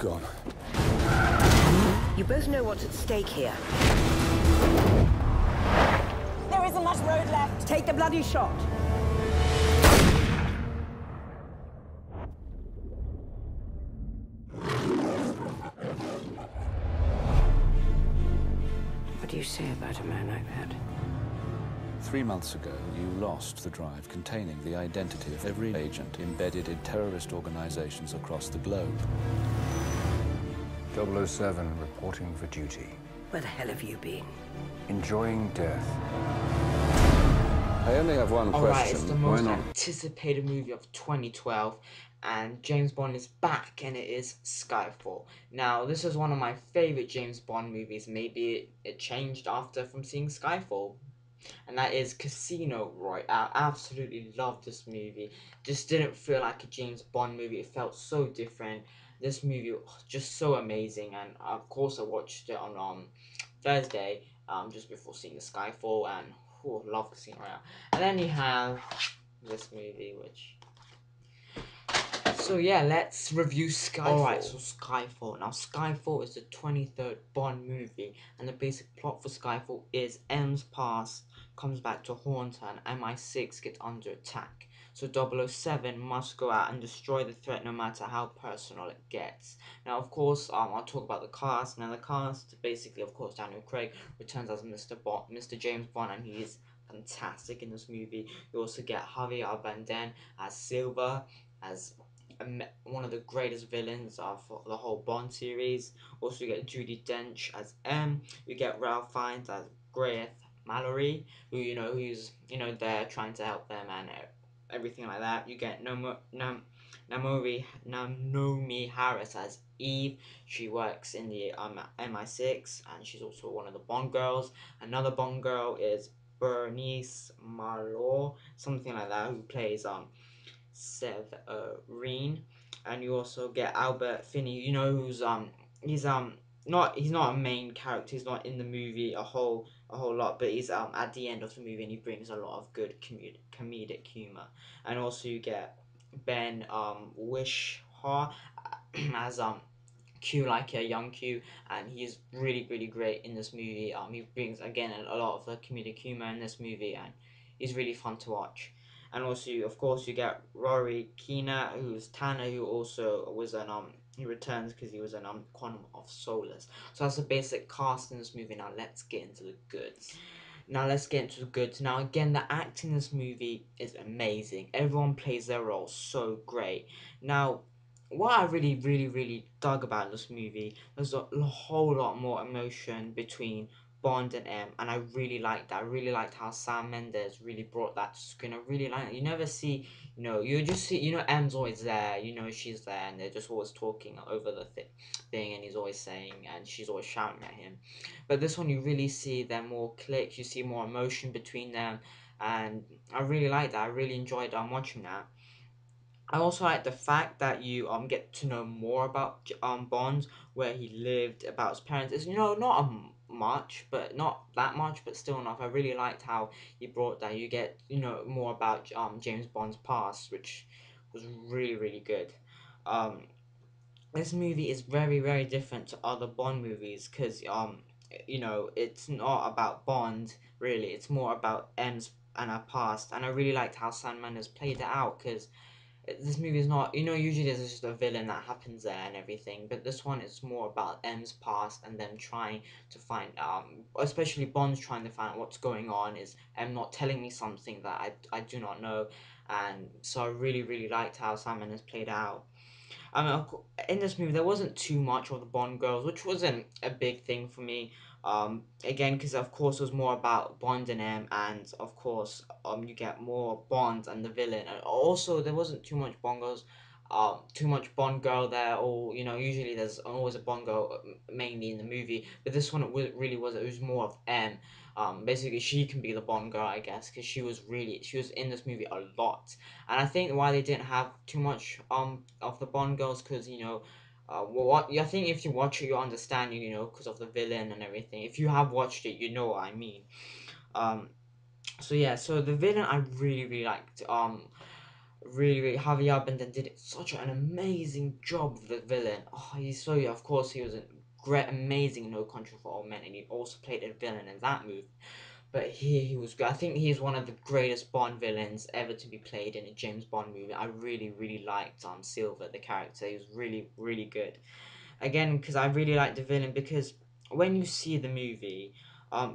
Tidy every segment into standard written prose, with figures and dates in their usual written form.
gone. You both know what's at stake here. There isn't much road left. Take the bloody shot. What do you say about a man like that? 3 months ago, you lost the drive containing the identity of every agent embedded in terrorist organizations across the globe. 007 reporting for duty. Where the hell have you been? Enjoying death. I only have one Alright, question. it's the most anticipated movie of 2012, and James Bond is back, and it is Skyfall. Now, this is one of my favorite James Bond movies. Maybe it changed after from seeing Skyfall. And that is Casino Royale. I absolutely love this movie. Just didn't feel like a James Bond movie. It felt so different. This movie was just so amazing, and of course I watched it on Thursday, just before seeing the Skyfall, and love Casino Royale. And then you have this movie, which. So yeah, let's review Skyfall. Alright, so Skyfall. Now Skyfall is the 23rd Bond movie, and the basic plot for Skyfall is M's past comes back to haunt her, and MI6 gets under attack. So 007 must go out and destroy the threat no matter how personal it gets. Now of course, I'll talk about the cast. Now the cast, basically of course Daniel Craig returns as Mr. James Bond, and he is fantastic in this movie. You also get Javier Bardem as Silva, as one of the greatest villains of the whole Bond series. Also, you get Judi Dench as M. You get Ralph Fiennes as Grace Mallory, who's there trying to help them and everything like that. You get Naomi Harris as Eve. She works in the MI6, and she's also one of the Bond girls. Another Bond girl is Bernice Marlowe, something like that, who plays Severine. And you also get Albert Finney, who's he's not a main character, he's not in the movie a whole lot, but he's at the end of the movie, and he brings a lot of good comedic humor. And also you get Ben Whishaw as Q, like a young Q, and he's really great in this movie. He brings again a lot of the comedic humor in this movie, and he's really fun to watch. And also, of course, you get Rory Kinnear, who's Tanner, who also was an he returns because he was in Quantum of Solace. So that's the basic cast in this movie. Now let's get into the goods. Now again, the acting in this movie is amazing. Everyone plays their role so great. Now, what I really dug about this movie, there's a whole lot more emotion between Bond and M, and I really liked that. I really liked how Sam Mendes really brought that to screen. I really like it. You never see, you just see, M's always there, she's there, and they're just always talking over the thing, and he's always saying, and she's always shouting at him. But this one, you really see them more click, you see more emotion between them, and I really like that. I really enjoyed watching that. I also like the fact that you get to know more about Bond, where he lived, about his parents. It's not much, but not that much, but still enough. I really liked how he brought that. You get more about James Bond's past, which was really good. This movie is very different to other Bond movies because it's not about Bond really. It's more about M's and her past, and I really liked how Sam Mendes played it out because this movie is not, usually there's just a villain that happens there and everything, but this one is more about M's past and them trying to find, especially Bond's trying to find out what's going on, is M not telling me something that I do not know, and so I really liked how Sam Mendes played out. I mean, in this movie, there wasn't too much of the Bond girls, which wasn't a big thing for me. Again, because of course it was more about Bond and M, and of course, you get more Bond and the villain. And also, there wasn't too much Bond girls, too much Bond girl there. Or usually there's always a Bond girl mainly in the movie, but this one it really was. It was more of M. Basically, she can be the Bond girl, I guess, because she was in this movie a lot. And I think why they didn't have too much of the Bond girls, because I think if you watch it, you understand, because of the villain and everything. If you have watched it, you know what I mean. So yeah, so the villain I really liked. Really, Javier Bardem did such an amazing job with the villain. Oh, he's so, of course, he was a great, amazing in No Country for Old Men, and he also played a villain in that movie. But here he was good. I think he's one of the greatest Bond villains ever to be played in a James Bond movie. I really, really liked Silver, the character. He was really, really good. Again, because I really like the villain, because when you see the movie,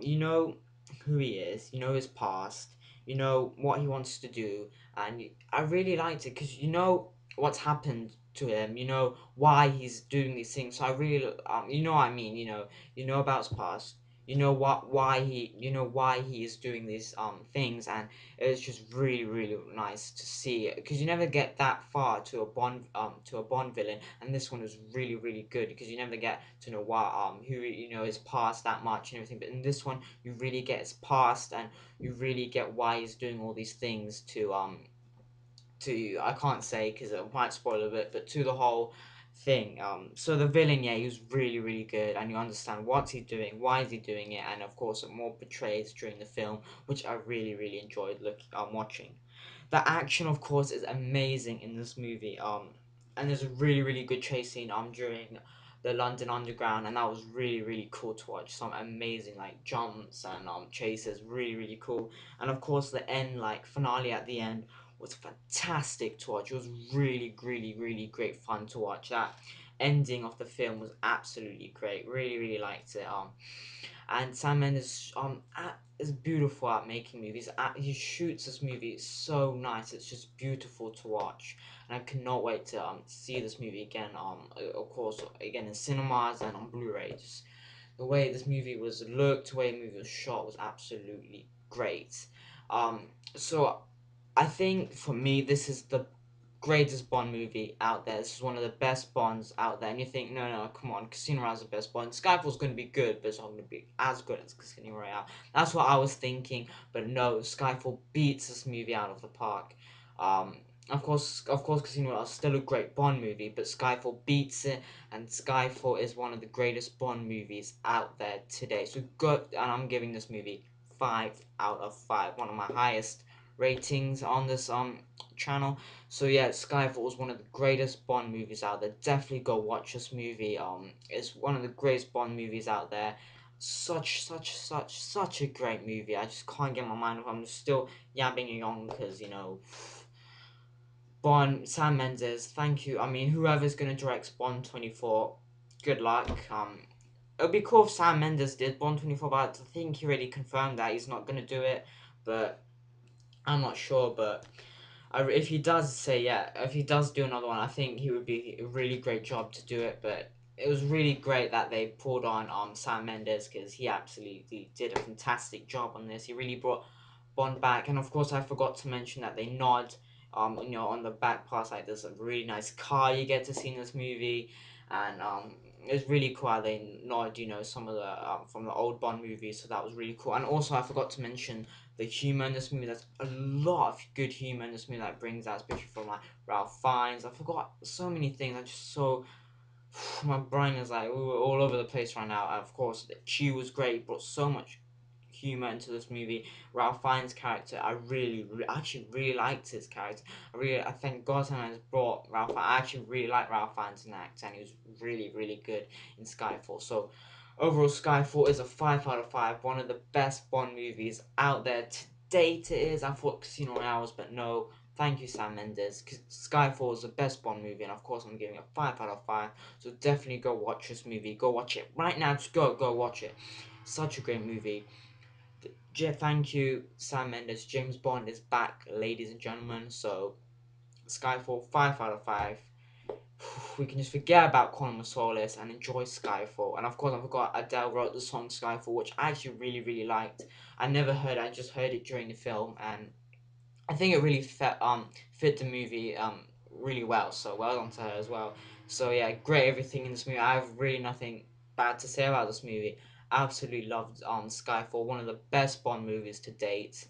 you know who he is, you know his past, you know what he wants to do, and I really liked it because you know what's happened to him, you know why he's doing these things. So I really, you know what I mean, you know about his past, you know you know why he is doing these things, and it was just really, really nice to see it because you never get that far to a Bond villain, and this one was really, really good because you never get to know why who you know his past that much and everything. But in this one, you really get his past, and you really get why he's doing all these things to I can't say because it might spoil a bit, but to the whole thing. So the villain, yeah, he was really, really good, and you understand what he's doing, why is he doing it, and of course, it more portrays during the film, which I really, really enjoyed watching. The action, of course, is amazing in this movie. And there's a really, really good chase scene during the London Underground, and that was really, really cool to watch. Some amazing like jumps and chases, really, really cool. And of course, the end like finale at the end was fantastic to watch. It was really, really, really great fun to watch. That ending of the film was absolutely great. Really, really liked it. And Sam Mendes is beautiful at making movies. He shoots this movie so nice. It's just beautiful to watch, and I cannot wait to see this movie again. Of course, again in cinemas and on Blu-ray. Just the way this movie was looked, the way the movie was shot was absolutely great. So I think for me, this is the greatest Bond movie out there. This is one of the best Bonds out there. And you think, no, no, come on, Casino Royale is the best Bond. Skyfall's going to be good, but it's not going to be as good as Casino Royale. That's what I was thinking, but no, Skyfall beats this movie out of the park. Of course, Casino Royale is still a great Bond movie, but Skyfall beats it, and Skyfall is one of the greatest Bond movies out there today. So good, and I'm giving this movie 5 out of 5, one of my highest ratings on this channel. So yeah, Skyfall is one of the greatest Bond movies out there. Definitely go watch this movie. It's one of the greatest Bond movies out there. Such a great movie. I just can't get my mind off. I'm still yabbing along because Bond, Sam Mendes. Thank you. I mean, whoever's gonna direct Bond 24, good luck. It'd be cool if Sam Mendes did Bond 24, but I think he already confirmed that he's not gonna do it. But I'm not sure, but if he does say yeah, if he does do another one, I think he would be a really great job to do it. But it was really great that they pulled on Sam Mendes because he absolutely did a fantastic job on this. He really brought Bond back, and of course I forgot to mention that they nod on the back parts, like there's a really nice car you get to see in this movie, and it's really cool how they nod some of the from the old Bond movies, so that was really cool. And also I forgot to mention the humor in this movie. There's a lot of good humor in this movie that brings out, especially from like Ralph Fiennes. I forgot so many things. I just so my brain is like all over the place right now. And of course, Q was great, brought so much humor into this movie. Ralph Fiennes' character, I actually really liked his character. I thank God someone has brought Ralph. I actually really like Ralph Fiennes in that, and he was really, really good in Skyfall. So overall, Skyfall is a 5 out of 5. One of the best Bond movies out there to date. It is. I thought Casino Royale was, but no. Thank you, Sam Mendes. Skyfall is the best Bond movie, and of course, I'm giving it a 5 out of 5. So definitely go watch this movie. Go watch it right now. Just go watch it. Such a great movie. Thank you, Sam Mendes. James Bond is back, ladies and gentlemen. So Skyfall, 5 out of 5. We can just forget about Quantum of Solace and enjoy Skyfall. And of course, I forgot Adele wrote the song Skyfall, which I actually really, really liked. I never heard it, I just heard it during the film, and I think it really fit the movie really well. So well done to her as well. So yeah, great everything in this movie. I have really nothing bad to say about this movie. Absolutely loved Skyfall, one of the best Bond movies to date.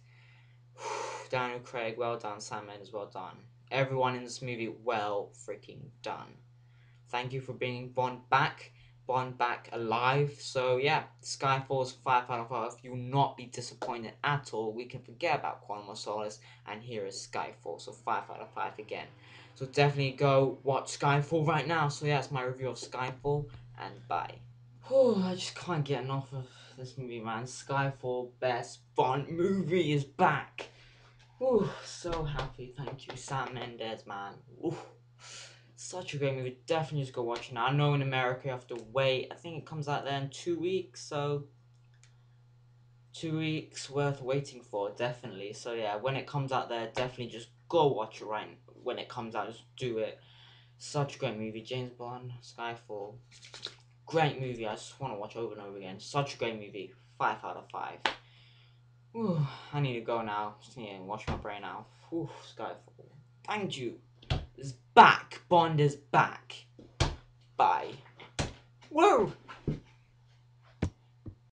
Daniel Craig, well done. Sam Mendes, well done. Everyone in this movie, well freaking done. Thank you for bringing Bond back. Bond back alive. So yeah, Skyfall's 5 out of 5. You will not be disappointed at all. We can forget about Quantum of Solace, and here is Skyfall. So 5 out of 5 again. So definitely go watch Skyfall right now. So yeah, it's my review of Skyfall, and bye. Whew, I just can't get enough of this movie, man. Skyfall, best Bond movie, is back. Whew, so happy. Thank you, Sam Mendes, man. Whew. Such a great movie. Definitely just go watch it now. I know in America you have to wait. I think it comes out there in 2 weeks, so 2 weeks worth waiting for, definitely. So yeah, when it comes out there, definitely just go watch it right when it comes out. Just do it. Such a great movie. James Bond, Skyfall. Great movie. I just want to watch over and over again. Such a great movie. 5 out of 5. Whew, I need to go now. Just need to wash my brain out. Whew, Skyfall. Thank you. It's back. Bond is back. Bye. Whoa!